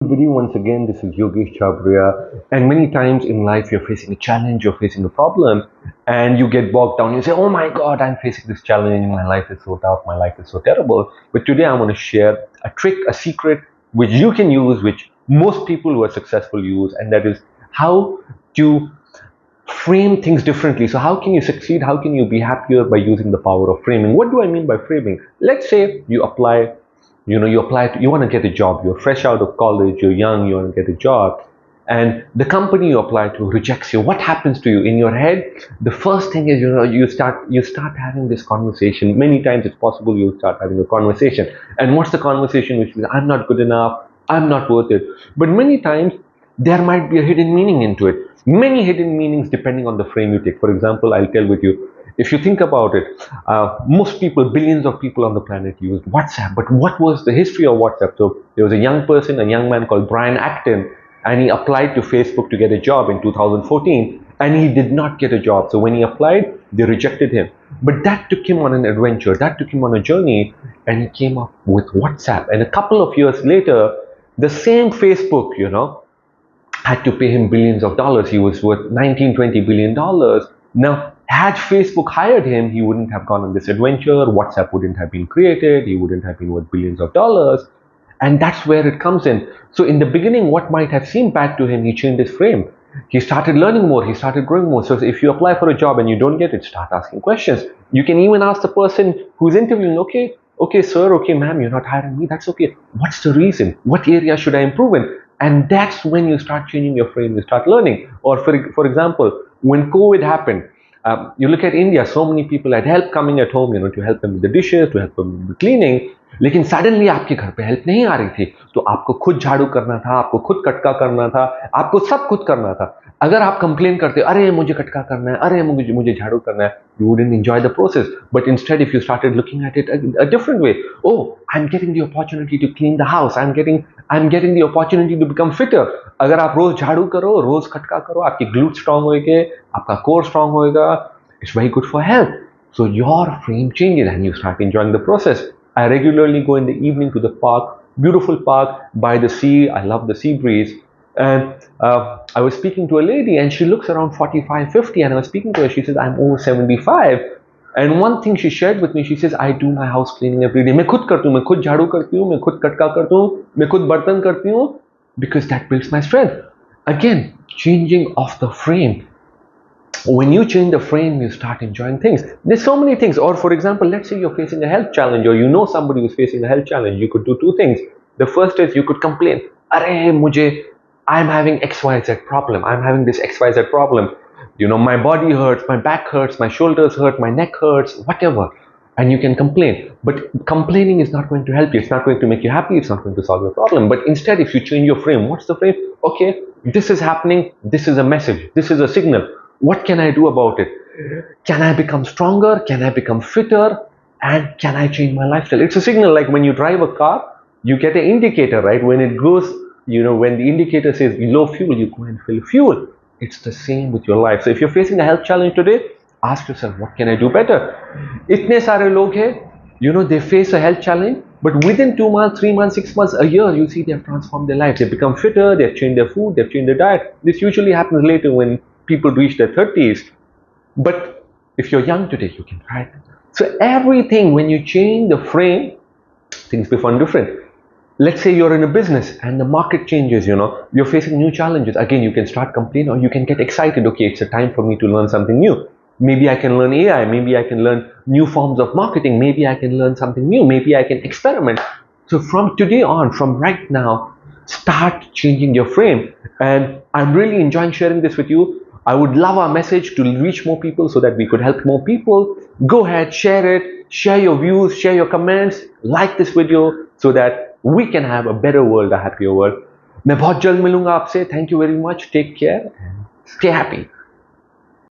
Everybody, once again, this is Yogesh Chabria, and many times in life you're facing a challenge, you're facing a problem, and you get bogged down. You say, "Oh my God, I'm facing this challenge. My life is so tough. My life is so terrible." But today I want to share a trick, a secret which you can use, which most people who are successful use, and that is how to frame things differently. So how can you succeed? How can you be happier by using the power of framing? What do I mean by framing? Let's say you apply, you want to get a job. You're fresh out of college, you're young, you want to get a job, and the company you apply to rejects you. What happens to you in your head? The first thing is, you start having this conversation. Many times it's possible you start having a conversation. And what's the conversation? Which is, I'm not good enough, I'm not worth it. But many times there might be a hidden meaning into it. Many hidden meanings depending on the frame you take. For example, I'll tell with you, if you think about it, most people, billions of people on the planet used WhatsApp. But what was the history of WhatsApp? So there was a young person, a young man called Brian Acton, and he applied to Facebook to get a job in 2014, and he did not get a job. So when he applied, they rejected him. But that took him on an adventure, that took him on a journey, and he came up with WhatsApp. And a couple of years later, the same Facebook, had to pay him billions of dollars. He was worth 19, 20 billion dollars. Now, had Facebook hired him, he wouldn't have gone on this adventure. WhatsApp wouldn't have been created. He wouldn't have been worth billions of dollars. And that's where it comes in. So in the beginning, what might have seemed bad to him, he changed his frame. He started learning more. He started growing more. So if you apply for a job and you don't get it, start asking questions. You can even ask the person who's interviewing, okay, sir, okay, ma'am, you're not hiring me. That's okay. What's the reason? What area should I improve in? And that's when you start changing your frame, you start learning. Or for example, when COVID happened, you look at India, so many people had help coming at home, to help them with the dishes, to help them with the cleaning. लेकिन suddenly आपके घर पे help नहीं आ रही थी, तो आपको खुद झाड़ू करना था, आपको खुद कटका करना था, आपको सब खुद करना था. अगर आप कंप्लेन करते, अरे मुझे कटका करना है, अरे मुझे मुझे झाड़ू करना है, you wouldn't enjoy the process. But instead, if you started looking at it a different way, oh, I'm getting the opportunity to clean the house, I'm getting the opportunity to become fitter. अगर आप रोज झाड़ू करो, रोज कटका करो, आपकी glute strong होएंगे, आपका core strong होएगा. It's very good for health. So your frame changes and you start enjoying the process. I regularly go in the evening to the park, beautiful park by the sea. I love the sea breeze. And I was speaking to a lady and she looks around 45, 50, and I was speaking to her. She says, I'm over 75. And one thing she shared with me, she says, I do my house cleaning every day. मैं खुद करती हूँ, मैं खुद झाड़ू करती हूँ, मैं खुद कटका करती हूँ, मैं खुद बर्तन करती हूँ, because that builds my strength. Again, changing of the frame. When you change the frame, you start enjoying things. There's so many things. Or for example, let's say you're facing a health challenge, or you know somebody who's facing a health challenge. You could do two things. The first is you could complain. I'm having XYZ problem. I'm having this XYZ problem. My body hurts, my back hurts, my shoulders hurt, my neck hurts, whatever. And you can complain. But complaining is not going to help you. It's not going to make you happy. It's not going to solve your problem. But instead, if you change your frame, what's the frame? Okay, this is happening. This is a message. This is a signal. What can I do about it? Can I become stronger? Can I become fitter? And can I change my lifestyle? It's a signal, like when you drive a car, you get an indicator, right? When it goes, when the indicator says low fuel, you go and fill fuel. It's the same with your life. So if you're facing a health challenge today, ask yourself, what can I do better? Itne sare log hai, they face a health challenge, but within 2 months, 3 months, 6 months, a year, you see they've transformed their life. They've become fitter, they've changed their food, they've changed their diet. This usually happens later when people reach their 30s. But if you're young today, you can try it. So everything, when you change the frame, things become different. Let's say you're in a business and the market changes, you're facing new challenges. Again, you can start complaining, or you can get excited. Okay, it's a time for me to learn something new. Maybe I can learn AI. Maybe I can learn new forms of marketing. Maybe I can learn something new. Maybe I can experiment. So from today on, from right now, start changing your frame. And I'm really enjoying sharing this with you. I would love our message to reach more people so that we could help more people. Go ahead, share it, share your views, share your comments, like this video so that we can have a better world, a happier world. मैं बहुत जल्द मिलूंगा आपसे. Thank you very much. Take care and stay happy.